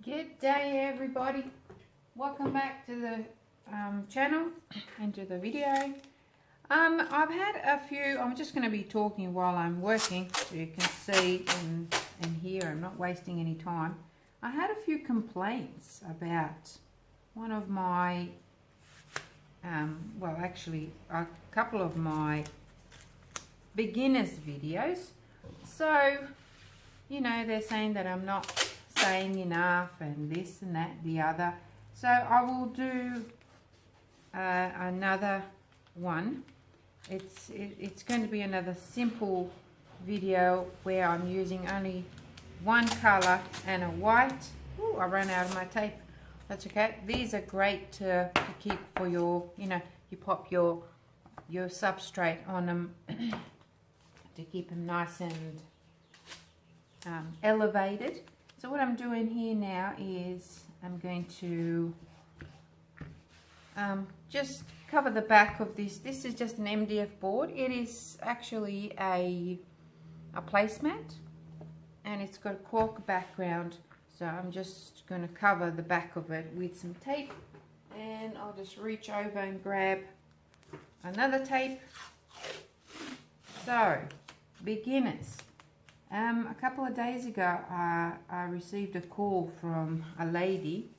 Good day, everybody. Welcome back to the channel and to the video. I've had a few. I'm just going to be talking while I'm working, so you can see and hear. I'm not wasting any time. I had a few complaints about one of my, well, actually a couple of my beginners videos. So, you know, they're saying that I'm not saying enough and this and that, the other. So I will do another one. It's going to be another simple video where I'm using only one color and a white. Ooh, I ran out of my tape. That's okay. These are great to keep for your, you know, you pop your substrate on them to keep them nice and elevated. So what I'm doing here now is I'm going to just cover the back of this. This is just an MDF board. It is actually a placemat, and it's got a cork background. So I'm just going to cover the back of it with some tape, and I'll just reach over and grab another tape. So, beginners. A couple of days ago, I received a call from a lady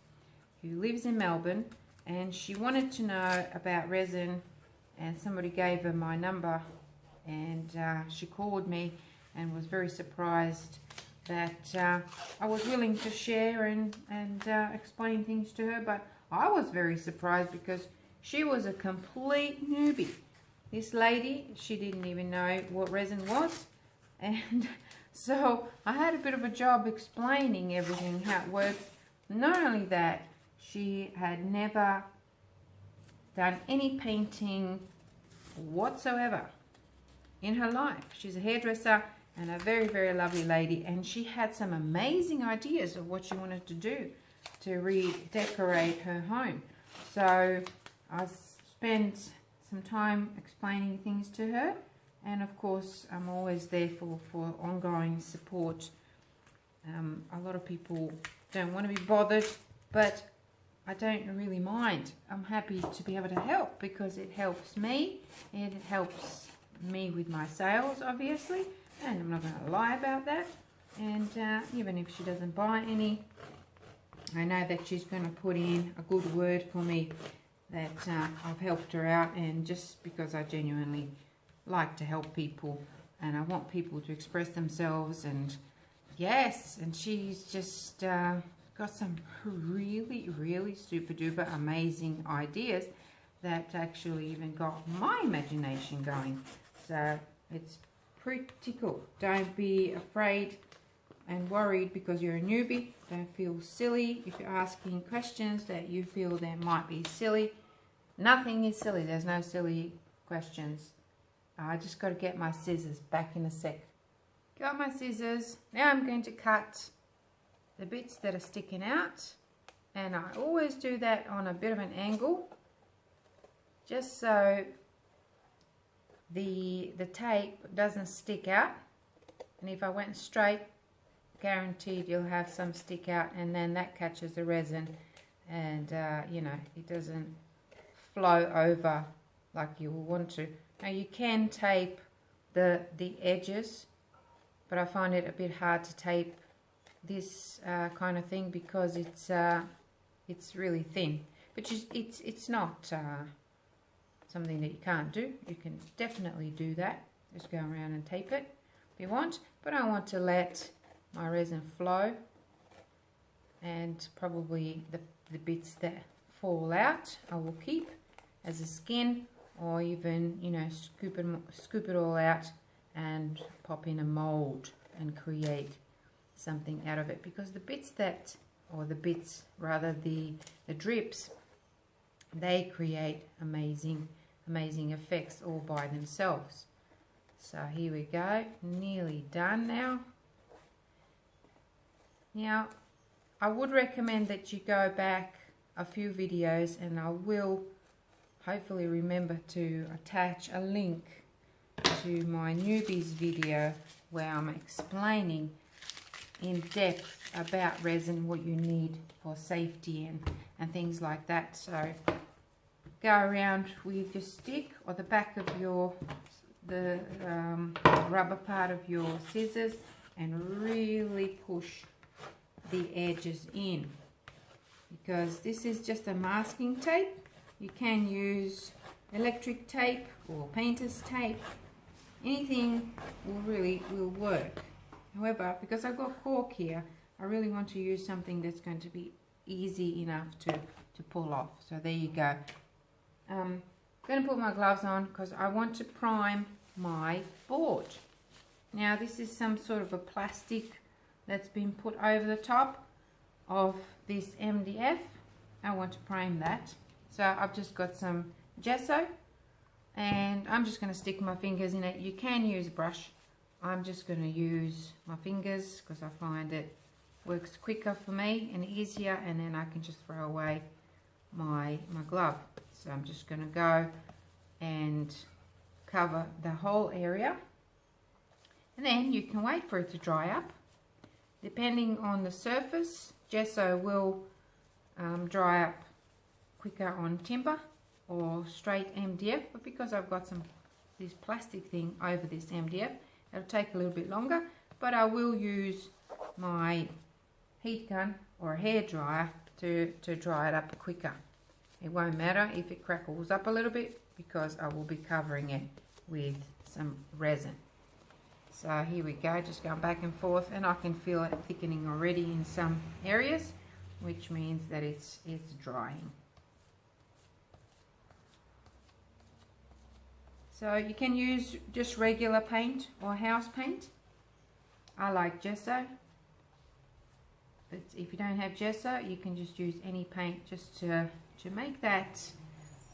who lives in Melbourne, and she wanted to know about resin, and somebody gave her my number, and she called me and was very surprised that I was willing to share and explain things to her. But I was very surprised because she was a complete newbie. This lady, she didn't even know what resin was, and so I had a bit of a job explaining everything, how it works. Not only that, she had never done any painting whatsoever in her life. She's a hairdresser and a very, very lovely lady, and she had some amazing ideas of what she wanted to do to redecorate her home. So I spent some time explaining things to her. And of course, I'm always there for ongoing support. A lot of people don't want to be bothered, but I don't really mind. I'm happy to be able to help because it helps me. It helps me with my sales, obviously, and I'm not going to lie about that. And even if she doesn't buy any, I know that she's going to put in a good word for me, that I've helped her out, and just because I genuinely like to help people and I want people to express themselves. And yes, and she's just got some really, really super duper amazing ideas that actually even got my imagination going. So it's pretty cool. Don't be afraid and worried because you're a newbie. Don't feel silly if you're asking questions that you feel that might be silly. Nothing is silly. There's no silly questions. I just got to get my scissors back in a sec. Got my scissors. Now I'm going to cut the bits that are sticking out, and I always do that on a bit of an angle, just so the tape doesn't stick out. And if I went straight, guaranteed you'll have some stick out, and then that catches the resin, and you know, it doesn't flow over like you will want to. Now you can tape the edges, but I find it a bit hard to tape this kind of thing because it's really thin. But it's not something that you can't do. You can definitely do that. Just go around and tape it if you want. But I want to let my resin flow, and probably the bits that fall out I will keep as a skin, or even, you know, scoop it all out and pop in a mold and create something out of it. Because the bits that, or the bits rather, the drips, they create amazing effects all by themselves. So here we go, nearly done now. Now I would recommend that you go back a few videos, and I will hopefully remember to attach a link to my newbies video where I'm explaining in depth about resin, what you need for safety and things like that. So go around with your stick or the back of the rubber part of your scissors and really push the edges in, because this is just a masking tape. You can use electric tape or painter's tape. Anything will work. However, because I've got cork here, I really want to use something that's going to be easy enough to pull off. So there you go. I'm going to put my gloves on because I want to prime my board. Now this is some sort of a plastic that's been put over the top of this MDF. I want to prime that. So I've just got some gesso and I'm just going to stick my fingers in it. You can use a brush. I'm just going to use my fingers because I find it works quicker for me and easier, and then I can just throw away my glove. So I'm just going to go and cover the whole area, and then you can wait for it to dry up. Depending on the surface, gesso will dry up quicker on timber or straight MDF, but because I've got this plastic thing over this MDF, it'll take a little bit longer, but I will use my heat gun or a hair dryer to dry it up quicker. It won't matter if it crackles up a little bit because I will be covering it with some resin. So here we go, just going back and forth, and I can feel it thickening already in some areas, which means that it's drying. So you can use just regular paint or house paint. I like gesso, but if you don't have gesso, you can just use any paint just to make that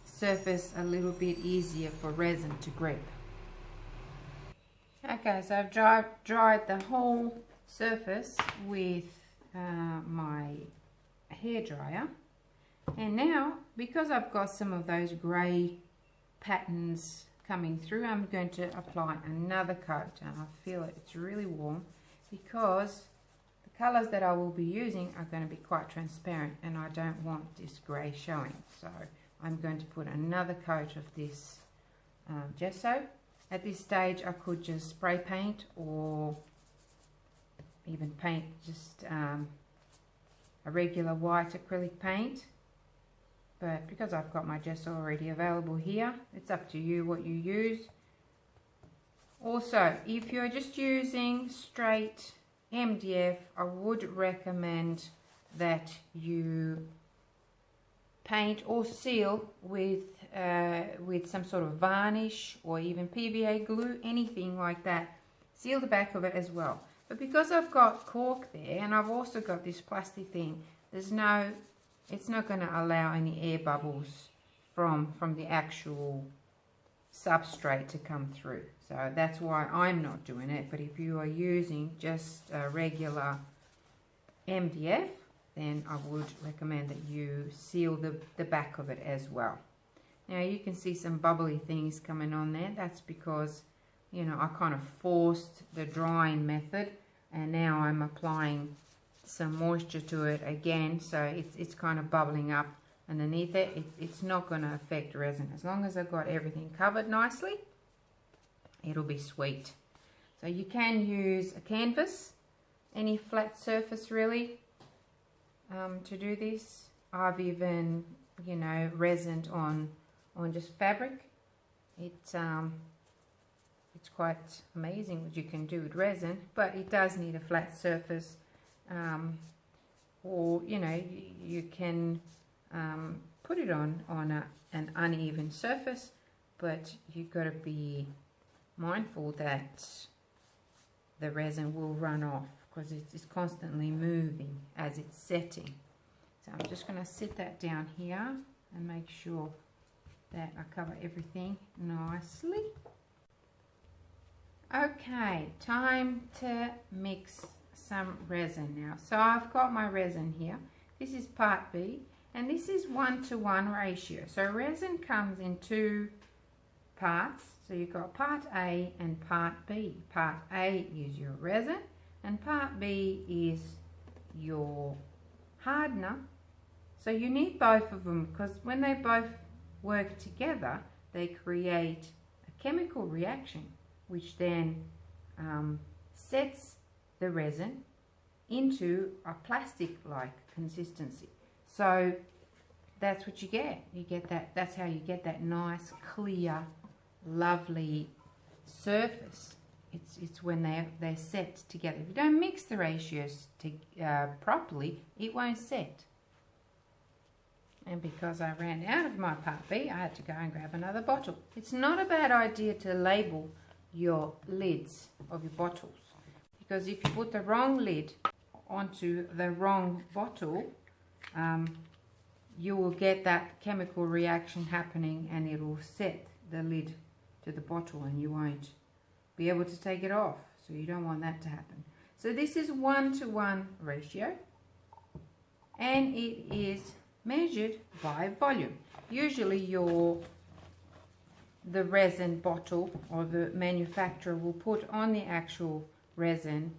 surface a little bit easier for resin to grip. Okay, so I've dried the whole surface with my hair dryer, and now because I've got some of those grey patterns coming through, I'm going to apply another coat, and I feel it's really warm because the colours that I will be using are going to be quite transparent and I don't want this grey showing. So I'm going to put another coat of this gesso. At this stage I could just spray paint or even paint just a regular white acrylic paint. But because I've got my gesso already available here, it's up to you what you use. Also, if you're just using straight MDF, I would recommend that you paint or seal with some sort of varnish or even PVA glue, anything like that. Seal the back of it as well. But because I've got cork there and I've also got this plastic thing, it's not going to allow any air bubbles from the actual substrate to come through. So that's why I'm not doing it. But if you are using just a regular MDF, then I would recommend that you seal the back of it as well. Now you can see some bubbly things coming on there. That's because, you know, I kind of forced the drying method and now I'm applying some moisture to it again, so it's kind of bubbling up underneath it. It's not going to affect resin. As long as I've got everything covered nicely, it'll be sweet. So you can use a canvas, any flat surface really, to do this. I've even, you know, resined on just fabric. It's quite amazing what you can do with resin, but it does need a flat surface. Or you know, you can put it on an uneven surface, but you've got to be mindful that the resin will run off because it's constantly moving as it's setting. So I'm just going to sit that down here and make sure that I cover everything nicely. Okay, time to mix some resin now. So I've got my resin here. This is part B, and this is 1:1 ratio. So resin comes in two parts. So you've got part A and part B. Part A is your resin, and part B is your hardener. So you need both of them, because when they both work together, they create a chemical reaction, which then sets the resin into a plastic-like consistency. So that's what you get. You get that. That's how you get that nice, clear, lovely surface. It's when they're set together. If you don't mix the ratios properly, it won't set. And because I ran out of my part B, I had to go and grab another bottle. It's not a bad idea to label your lids of your bottles, because if you put the wrong lid onto the wrong bottle, you will get that chemical reaction happening, and it will set the lid to the bottle and you won't be able to take it off. So you don't want that to happen. So this is 1:1 ratio, and it is measured by volume. Usually the resin bottle or the manufacturer will put on the actual resin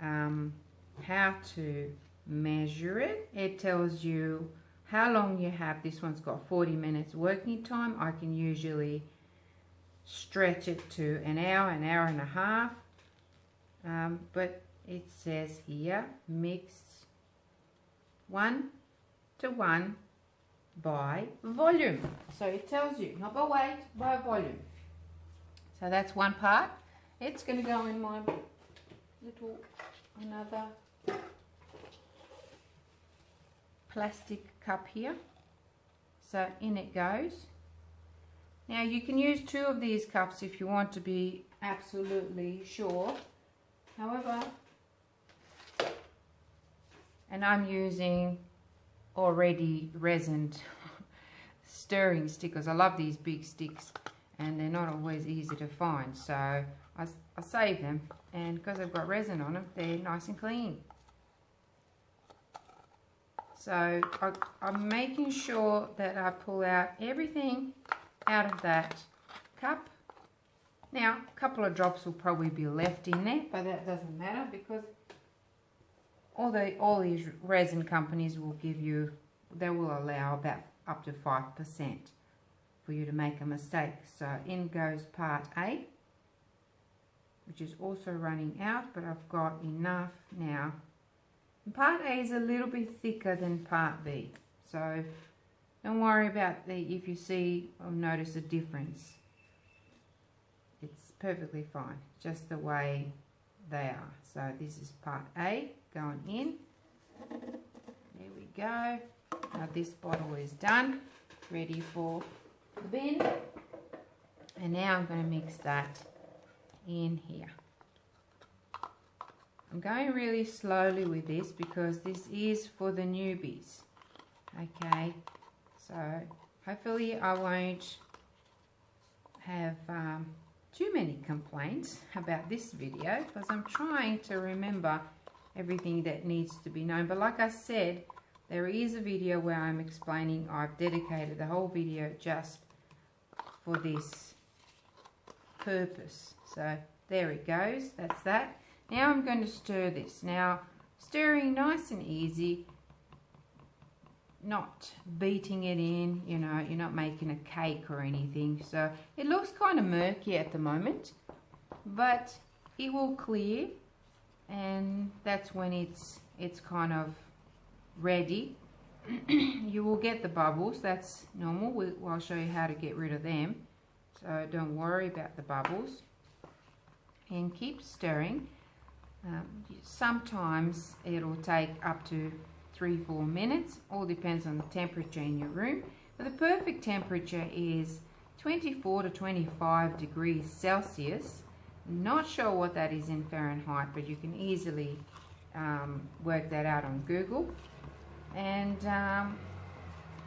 how to measure it. It tells you how long you have. This one's got 40 minutes working time. I can usually stretch it to an hour and a half, but it says here mix 1:1 by volume. So it tells you not by weight, by volume. So that's one part. It's going to go in my little another plastic cup here. So in it goes. Now you can use 2 of these cups if you want to be absolutely sure. However, and I'm using already resined stirring stickers. I love these big sticks, and they're not always easy to find, so I save them, and because I've got resin on them, they're nice and clean. So I'm making sure that I pull out everything out of that cup. Now a couple of drops will probably be left in there, but that doesn't matter, because all these resin companies will give you, they will allow about up to 5% for you to make a mistake. So in goes part A, which is also running out, but I've got enough now. And part A is a little bit thicker than part B, so don't worry about if you see or notice a difference. It's perfectly fine, just the way they are. So this is part A going in. There we go. Now this bottle is done, ready for the bin. And now I'm going to mix that in here. I'm going really slowly with this because this is for the newbies. Okay, so hopefully I won't have too many complaints about this video, because I'm trying to remember everything that needs to be known. But like I said, there is a video where I'm explaining. I've dedicated the whole video just for this purpose. So there it goes, that's that. Now I'm going to stir this. Now stirring nice and easy, not beating it in, you know, you're not making a cake or anything. So it looks kind of murky at the moment, but it will clear, and that's when it's kind of ready. You will get the bubbles, that's normal. I'll show you how to get rid of them, so don't worry about the bubbles, and keep stirring. Sometimes it'll take up to 3-4 minutes, all depends on the temperature in your room, but the perfect temperature is 24 to 25 degrees Celsius. Not sure what that is in Fahrenheit, but you can easily work that out on Google. And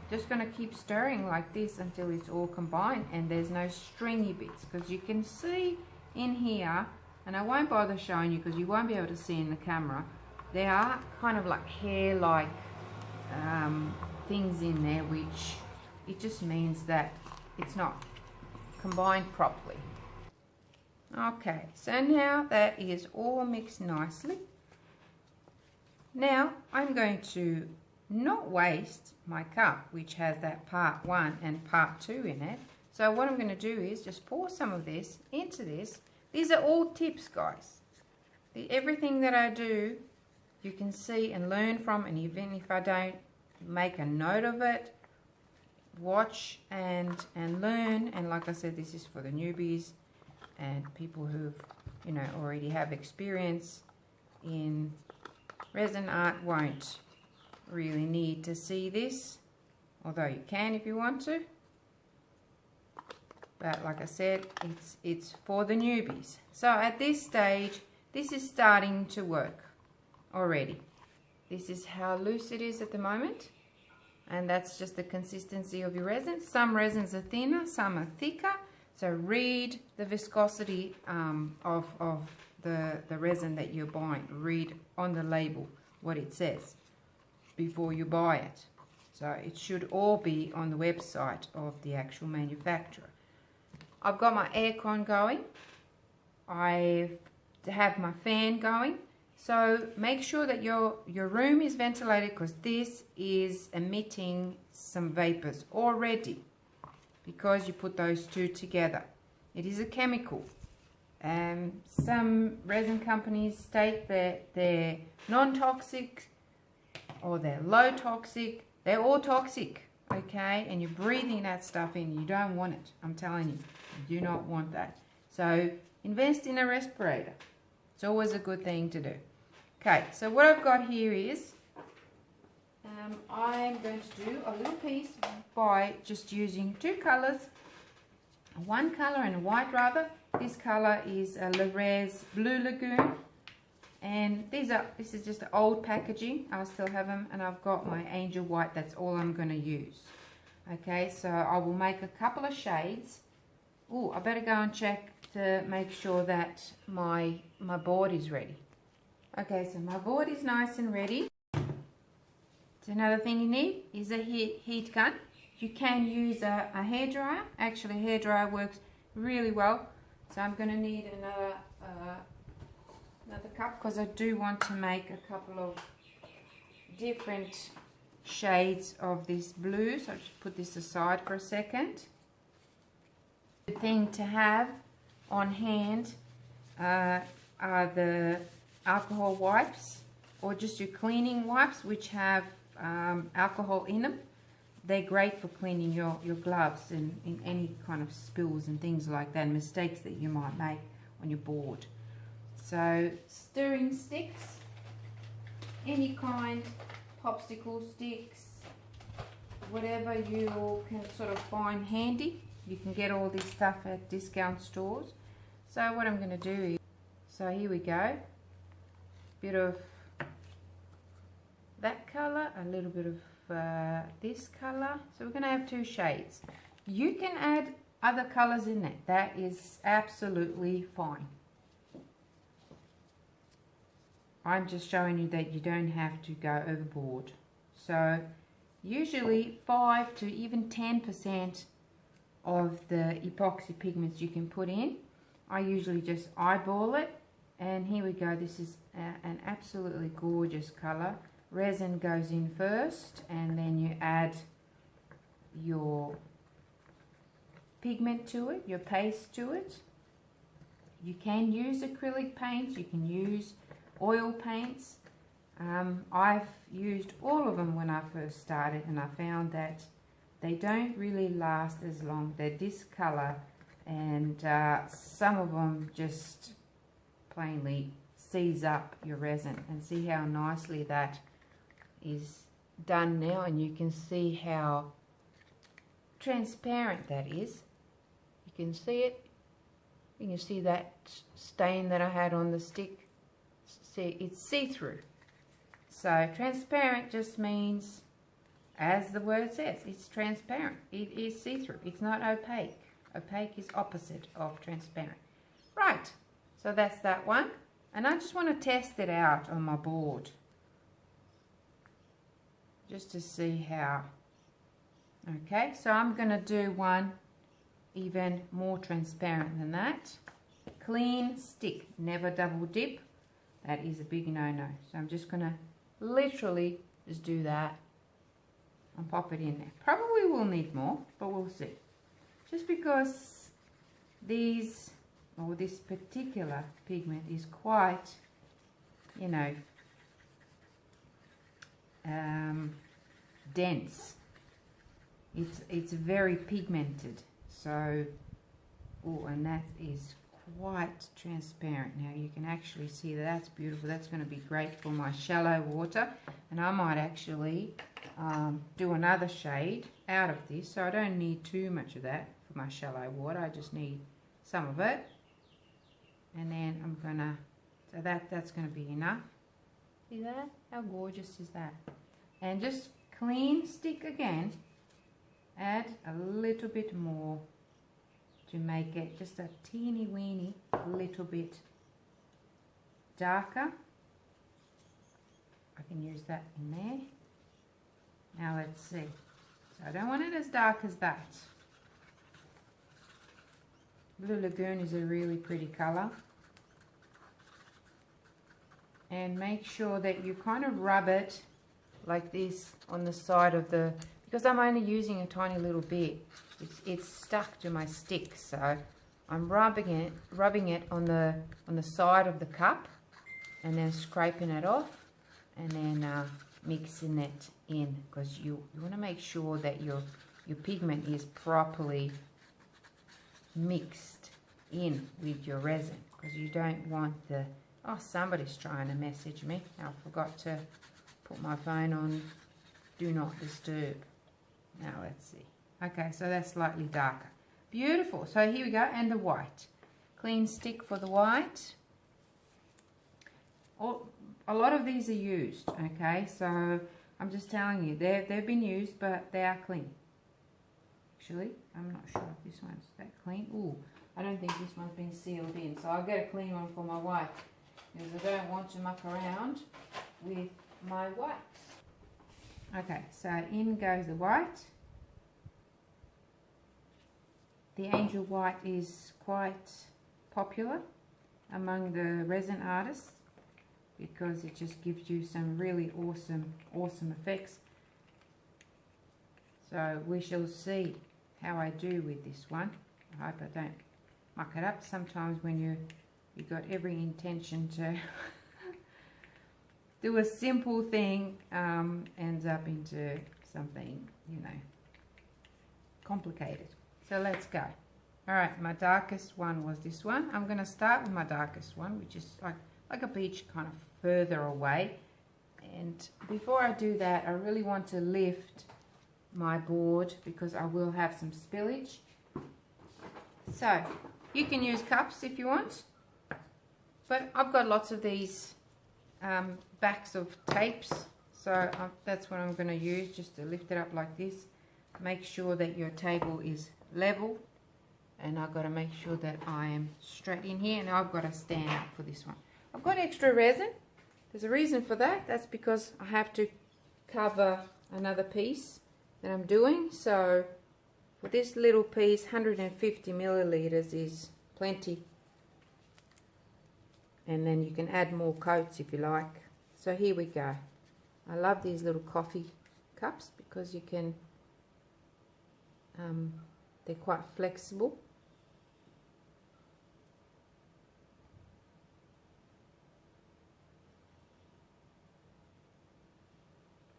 just going to keep stirring like this until it's all combined and there's no stringy bits, because you can see in here, and I won't bother showing you because you won't be able to see in the camera, there are kind of like hair-like things in there, which it just means that it's not combined properly. Okay, so now that is all mixed nicely, Now I'm going to not waste my cup, which has that part 1 and part 2 in it. So what I'm going to do is just pour some of this into this. These are all tips, guys. Everything that I do, you can see and learn from, and even if I don't, make a note of it, watch and learn. And like I said, this is for the newbies and people who've, you know, already have experience in resin art won't really need to see this, although you can if you want to. But like I said, it's for the newbies. So at this stage, this is starting to work already. This is how loose it is at the moment, and that's just the consistency of your resin. Some resins are thinner, some are thicker, so read the viscosity of the resin that you're buying. Read on the label what it says before you buy it. So it should all be on the website of the actual manufacturer. I've got my aircon going. I have my fan going. So make sure that your room is ventilated, because this is emitting some vapors already because you put those two together. It is a chemical. Some resin companies state that they're non-toxic or they're low toxic. They're all toxic, okay? And you're breathing that stuff in. You don't want it. I'm telling you, you do not want that. So invest in a respirator. It's always a good thing to do. Okay, so what I've got here is I'm going to do a little piece by just using two colors, one color and a white rather. This color is a Le'Rez Blue Lagoon, and this is just the old packaging. I still have them, and I've got my Angel White. That's all I'm going to use. Okay, so I will make a couple of shades. Oh, I better go and check to make sure that my board is ready. Okay, so my board is nice and ready. So another thing you need is a heat gun. You can use a hairdryer. Actually, a hairdryer works really well. So I'm going to need another cup, because I do want to make a couple of different shades of this blue. So I'll just put this aside for a second. The thing to have on hand are the alcohol wipes, or just your cleaning wipes, which have alcohol in them. They're great for cleaning your gloves and in any kind of spills and things like that, mistakes that you might make on your board. So stirring sticks, any kind, popsicle sticks, whatever you can sort of find handy. You can get all this stuff at discount stores. So what I'm going to do is, so here we go, bit of that color, a little bit of this color. So we're going to have two shades. You can add other colors in there. That is absolutely fine. I'm just showing you that you don't have to go overboard. So usually 5 to even 10% of the epoxy pigments you can put in. I usually just eyeball it, and here we go. This is an absolutely gorgeous color. Resin goes in first, and then you add your pigment to it, your paste to it. You can use acrylic paints, you can use oil paints. I've used all of them when I first started, and I found that they don't really last as long. They discolor, and some of them just plainly seize up your resin. And see how nicely that is done now, and you can see how transparent that is. You can see it. You can see that stain that I had on the stick. See, it's see-through. So transparent just means, as the word says, it's transparent. It is see-through. It's not opaque. Opaque is opposite of transparent. Right, so that's that one. And I just want to test it out on my board, just to see how. Okay, so I'm going to do one even more transparent than that. Clean stick, never double dip. That is a big no-no. So I'm just going to literally just do that and pop it in there. Probably will need more, but we'll see. Just because these, or this particular pigment is quite, you know, dense. It's very pigmented. So, oh, and that is quite transparent. Now you can actually see that that's beautiful. That's going to be great for my shallow water, and I might actually do another shade out of this, so I don't need too much of that for my shallow water. I just need some of it, and then I'm gonna, so that's going to be enough. See that? How gorgeous is that? And just clean stick again, add a little bit more to make it just a teeny weeny little bit darker. I can use that in there. Now let's see. So I don't want it as dark as that. Blue Lagoon is a really pretty color. And make sure that you kind of rub it like this on the side of the, because I'm only using a tiny little bit, it's stuck to my stick, so I'm rubbing it on the side of the cup, and then scraping it off, and then mixing it in, because you want to make sure that your pigment is properly mixed in with your resin, because you don't want the, oh, somebody's trying to message me. I forgot to put my phone on do not disturb. Now let's see. Okay, so that's slightly darker. Beautiful. So here we go, and the white. Clean stick for the white. A lot of these are used, okay, so I'm just telling you, they've been used, but they are clean. Actually, I'm not sure if this one's that clean. Ooh, I don't think this one's been sealed in, so I'll get a clean one for my white, because I don't want to muck around with my whites. Okay, so in goes the white. The Angel White is quite popular among the resin artists because it just gives you some really awesome effects. So we shall see how I do with this one. I hope I don't muck it up. Sometimes when you've got every intention to do a simple thing, ends up into something, you know, complicated. So let's go. All right, my darkest one was this one. I'm going to start with my darkest one, which is like a beach, kind of further away. And before I do that, I really want to lift my board because I will have some spillage. So you can use cups if you want, but I've got lots of these backs of tapes, so that's what I'm going to use, just to lift it up like this. Make sure that your table is level, and I've got to make sure that I am straight in here, and I've got to stand up for this one. I've got extra resin. There's a reason for that. That's because I have to cover another piece that I'm doing. So for this little piece, 150 milliliters is plenty, and then you can add more coats if you like. So here we go. I love these little coffee cups because you can they're quite flexible.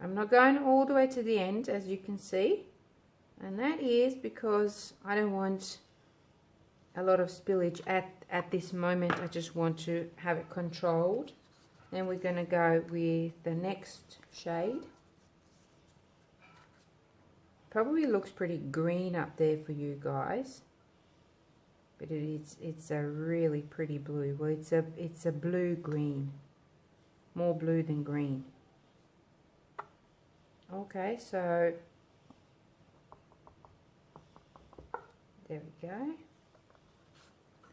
I'm not going all the way to the end, as you can see, and that is because I don't want a lot of spillage at this moment. I just want to have it controlled. Then we're going to go with the next shade. Probably looks pretty green up there for you guys, but it's a really pretty blue. Well, it's a blue green, more blue than green. Okay, so there we go.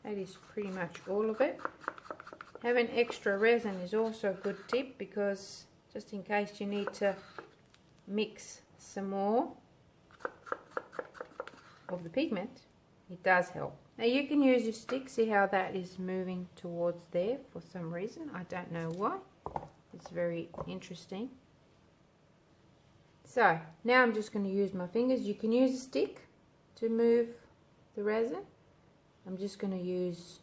That is pretty much all of it. Having extra resin is also a good tip, because just in case you need to mix some more of the pigment, it does help. Now you can use your stick. See how that is moving towards there for some reason. I don't know why. It's very interesting. So now I'm just going to use my fingers. You can use a stick to move the resin. I'm just going to use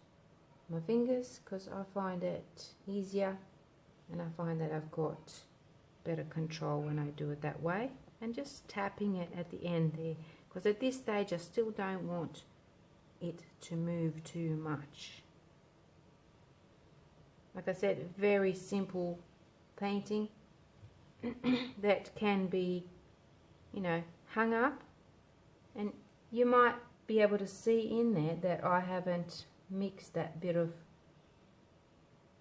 my fingers because I find it easier, and I find that I've got better control when I do it that way. And just tapping it at the end there, because at this stage I still don't want it to move too much. Like I said, very simple painting that can be, you know, hung up, and you might be able to see in there that I haven't mixed that bit of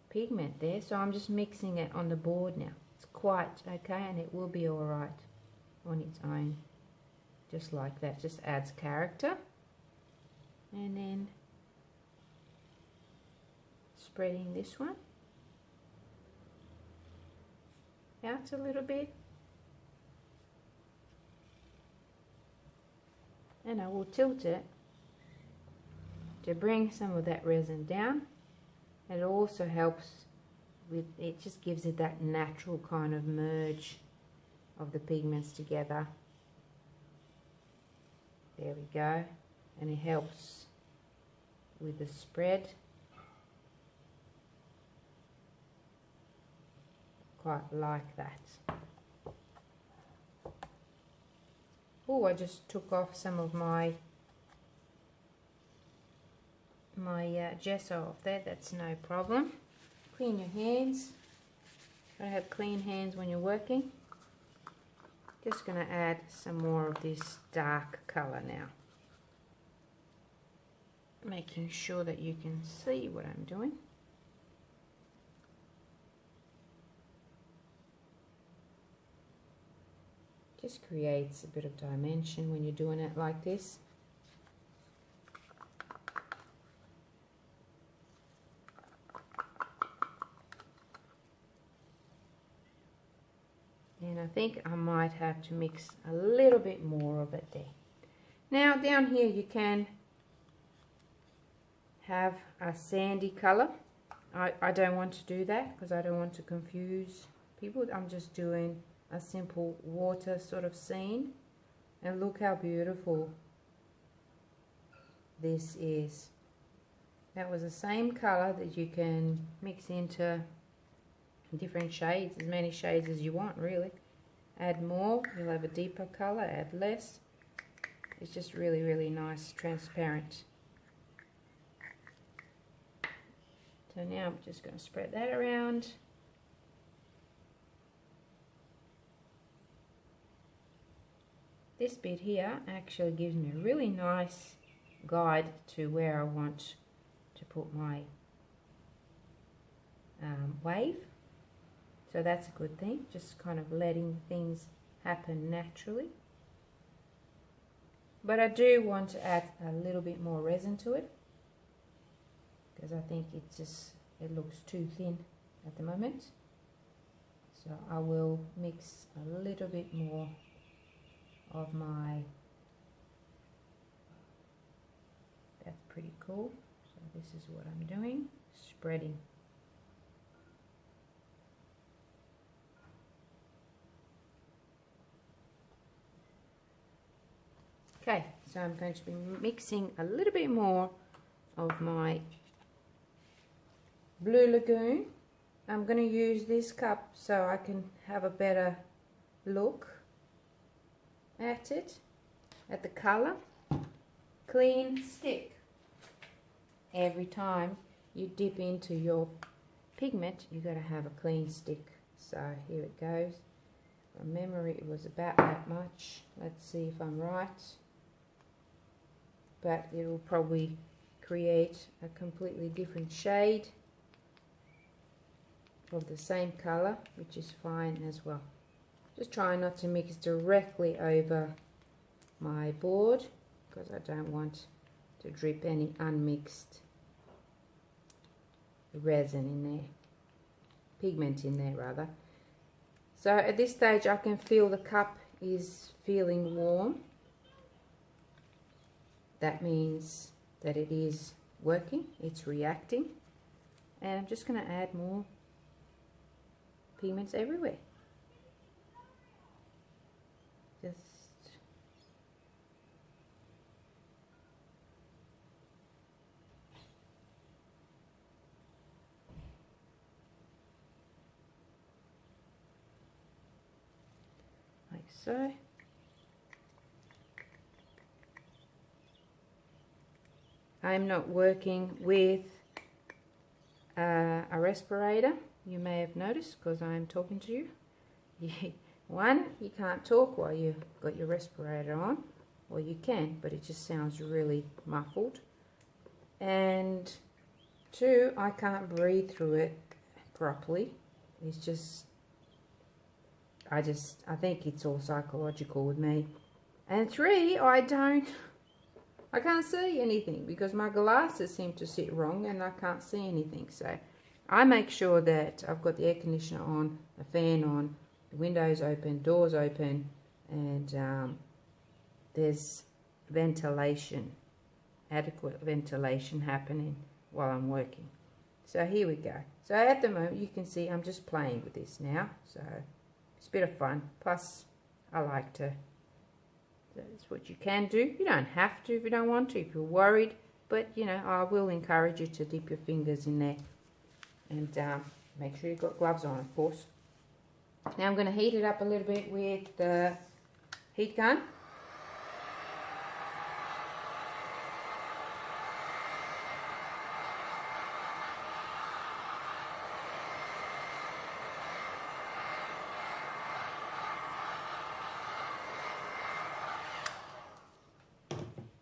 pigment there, so I'm just mixing it on the board now. It's quite okay, and it will be alright on its own, just like that. Just adds character. And then spreading this one out a little bit, and I will tilt it to bring some of that resin down. It also helps with, it just gives it that natural kind of merge of the pigments together. There we go. And it helps with the spread. Quite like that. Oh, I just took off some of my gesso off there. That's no problem. Clean your hands. Gotta have clean hands when you're working. Just gonna add some more of this dark color now, making sure that you can see what I'm doing. Just creates a bit of dimension when you're doing it like this. And I think I might have to mix a little bit more of it there. Now down here you can have a sandy color. I don't want to do that because I don't want to confuse people. I'm just doing a simple water sort of scene, and look how beautiful this is. That was the same color that you can mix into different shades, as many shades as you want really. Add more, you'll have a deeper color, add less. It's just really, really nice, transparent. So now I'm just going to spread that around. This bit here actually gives me a really nice guide to where I want to put my wave. So that's a good thing, just kind of letting things happen naturally. But I do want to add a little bit more resin to it, because I think it looks too thin at the moment. So I will mix a little bit more of my, that's pretty cool. So this is what I'm doing, spreading. Okay, so I'm going to be mixing a little bit more of my blue Lagoon. I'm going to use this cup so I can have a better look at it, at the color. Clean stick. Every time you dip into your pigment, you got to have a clean stick. So here it goes. From memory it was about that much. Let's see if I'm right. But it will probably create a completely different shade of the same color, which is fine as well. Just try not to mix directly over my board, because I don't want to drip any unmixed resin in there, pigment in there rather. So at this stage I can feel the cup is feeling warm. That means that it is working, it's reacting. And I'm just going to add more pigments everywhere. Just like so. I'm not working with a respirator, you may have noticed, because I'm talking to you. One, you can't talk while you've got your respirator on, or you can, but it just sounds really muffled. And two, I can't breathe through it properly. It's just, I think it's all psychological with me. And three, I can't see anything because my glasses seem to sit wrong and I can't see anything. So I make sure that I've got the air conditioner on, the fan on, the windows open, doors open, and there's ventilation, adequate ventilation happening while I'm working. So here we go. So at the moment you can see I'm just playing with this now. So it's a bit of fun. Plus I like to. That's what you can do. You don't have to if you don't want to, if you're worried. But, you know, I will encourage you to dip your fingers in there. And make sure you've got gloves on, of course. Now I'm going to heat it up a little bit with the heat gun.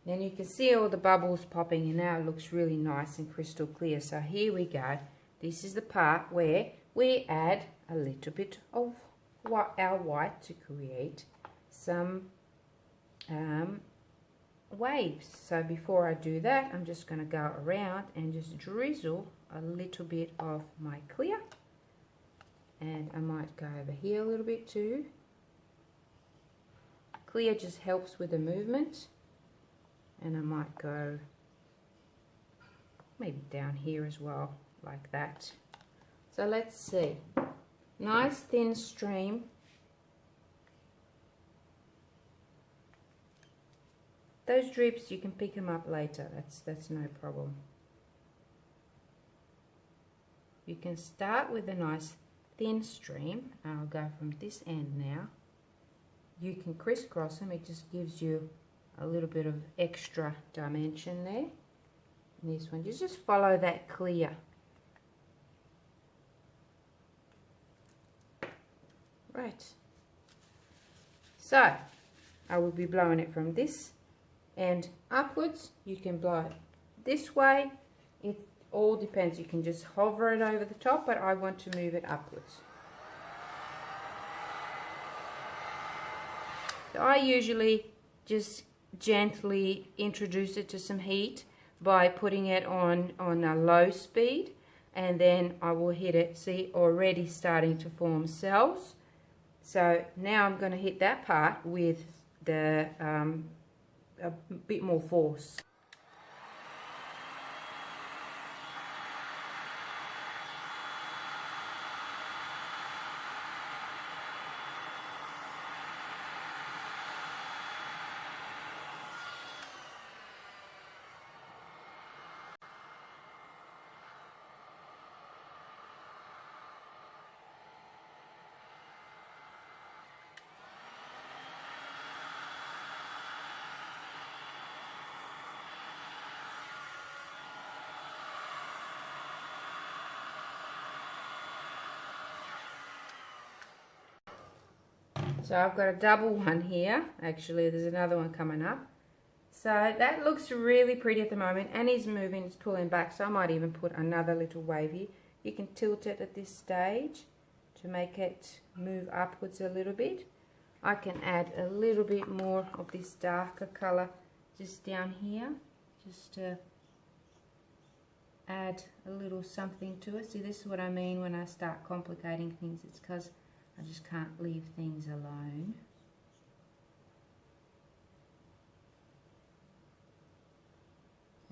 Then you can see all the bubbles popping, and now it looks really nice and crystal clear. So here we go. This is the part where we add a little bit of our white to create some waves. So before I do that, I'm just going to go around and just drizzle a little bit of my clear. And I might go over here a little bit too. Clear just helps with the movement. And I might go maybe down here as well, like that. So let's see. Nice thin stream. Those drips, you can pick them up later. That's no problem. You can start with a nice thin stream. I'll go from this end now. You can crisscross them. It just gives you a little bit of extra dimension there. And this one, just follow that clear. Right. So, I will be blowing it from this end upwards. You can blow it this way. It all depends. You can just hover it over the top, but I want to move it upwards. So I usually just gently introduce it to some heat by putting it on a low speed, and then I will hit it. See, already starting to form cells. So now I'm going to hit that part with the a bit more force. So I've got a double one here. Actually, there's another one coming up. So that looks really pretty at the moment, and he's moving, it's pulling back. So I might even put another little wavy. You can tilt it at this stage to make it move upwards a little bit. I can add a little bit more of this darker color just down here, just to add a little something to it. See, this is what I mean when I start complicating things. It's because I just can't leave things alone.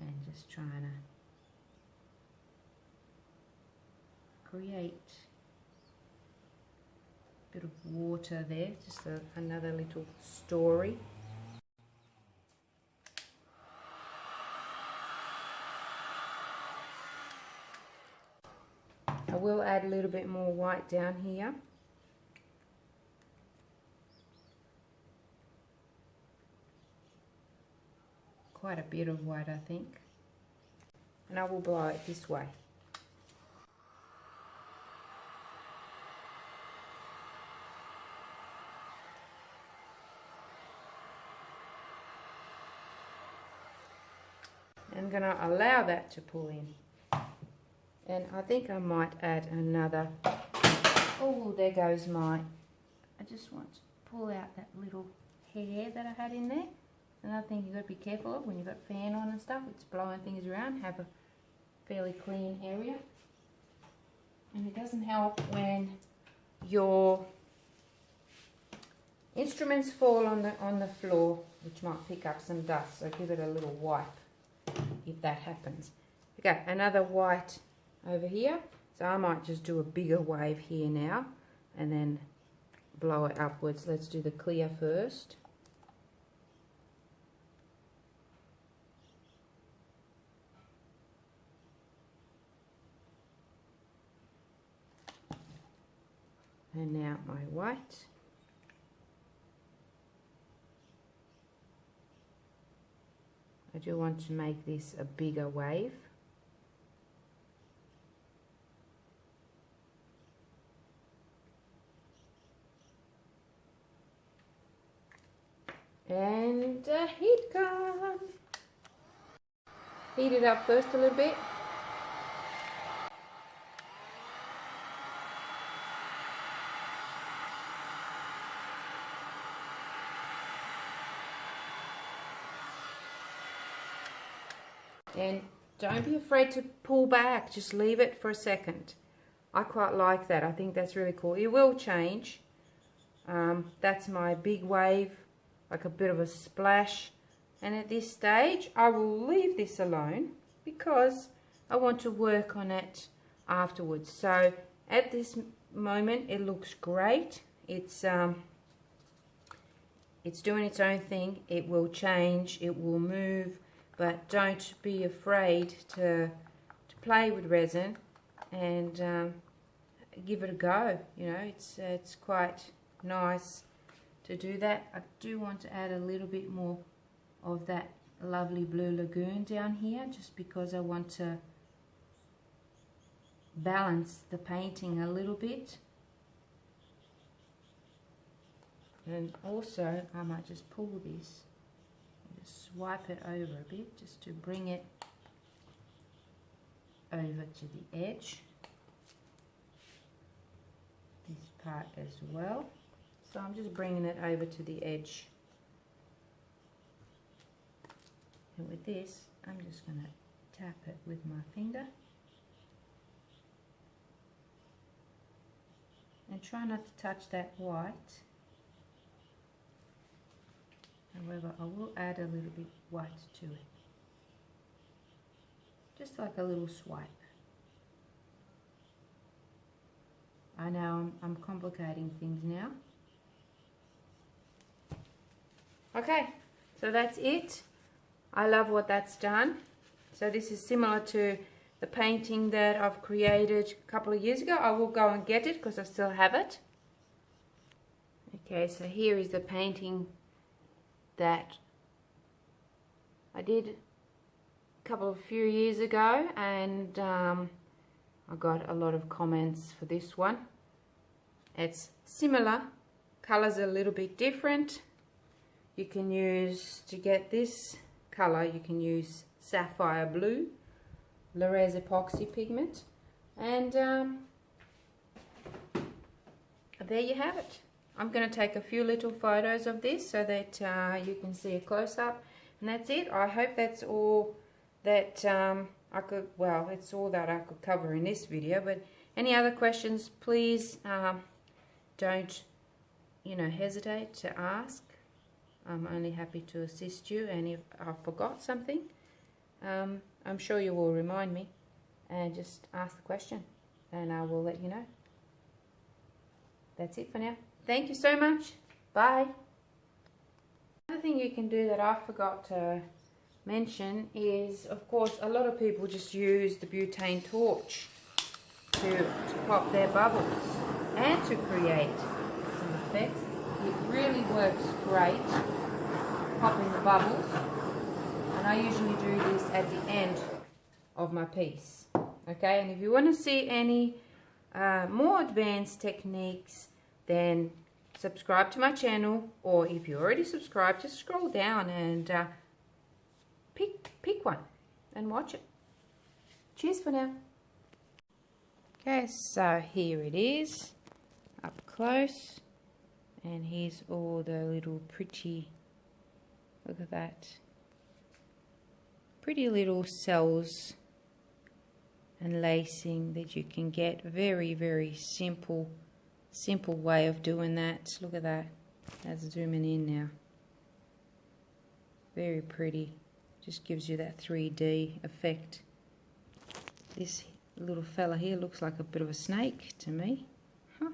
And just trying to create bit of water there, just another little story. I will add a little bit more white down here. Quite a bit of white, I think. And I will blow it this way. I'm going to allow that to pull in. And I think I might add another. Oh, there goes my. I just want to pull out that little hair that I had in there. Another thing you've got to be careful of when you've got fan on and stuff, it's blowing things around. Have a fairly clean area. And it doesn't help when your instruments fall on the floor, which might pick up some dust. So give it a little wipe if that happens. Okay, another white over here. So I might just do a bigger wave here now and then blow it upwards. Let's do the clear first. And now my white. I do want to make this a bigger wave. And a heat gun. Heat it up first a little bit. And don't be afraid to pull back, just leave it for a second. I quite like that. I think that's really cool. It will change. That's my big wave, like a bit of a splash. And at this stage, I will leave this alone because I want to work on it afterwards. So at this moment, it looks great. It's doing its own thing. It will change, it will move. But don't be afraid to play with resin and give it a go. You know, it's quite nice to do that. I do want to add a little bit more of that lovely blue Lagoon down here, just because I want to balance the painting a little bit. And also I might just pull this. Swipe it over a bit just to bring it over to the edge, this part as well. So I'm just bringing it over to the edge, and with this I'm just going to tap it with my finger and try not to touch that white. However, I will add a little bit white to it, just like a little swipe. I know I'm complicating things now. Okay, so that's it. I love what that's done. So this is similar to the painting that I've created a couple of years ago. I will go and get it because I still have it. Okay, so here is the painting that I did a few years ago, and I got a lot of comments for this one. It's similar, colors are a little bit different. You can use, to get this color, you can use sapphire blue, Le'Rez Epoxy Pigment, and there you have it. I'm going to take a few little photos of this so that you can see a close-up, and that's it. I hope that's all that I could, well, it's all that I could cover in this video, but any other questions, please don't, hesitate to ask. I'm only happy to assist you, and if I forgot something, I'm sure you will remind me, and just ask the question and I will let you know. That's it for now. Thank you so much. Bye. Another thing you can do that I forgot to mention is, of course, a lot of people just use the butane torch to pop their bubbles and to create some effects. It really works great popping the bubbles, and I usually do this at the end of my piece. Okay, and if you want to see any more advanced techniques, then subscribe to my channel, or if you already subscribed, just scroll down and pick one and watch it. Cheers for now. Okay, so here it is up close, and here's all the little pretty, look at that, pretty little cells and lacing that you can get. Very simple way of doing that. Look at that. That's zooming in now. Very pretty. Just gives you that 3D effect. This little fella here looks like a bit of a snake to me. Huh.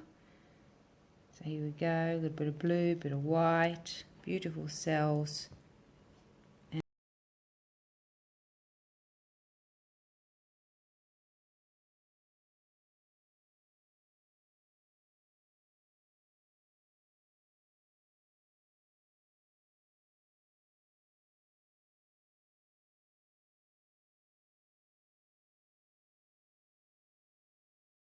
So here we go. A little bit of blue, bit of white. Beautiful cells.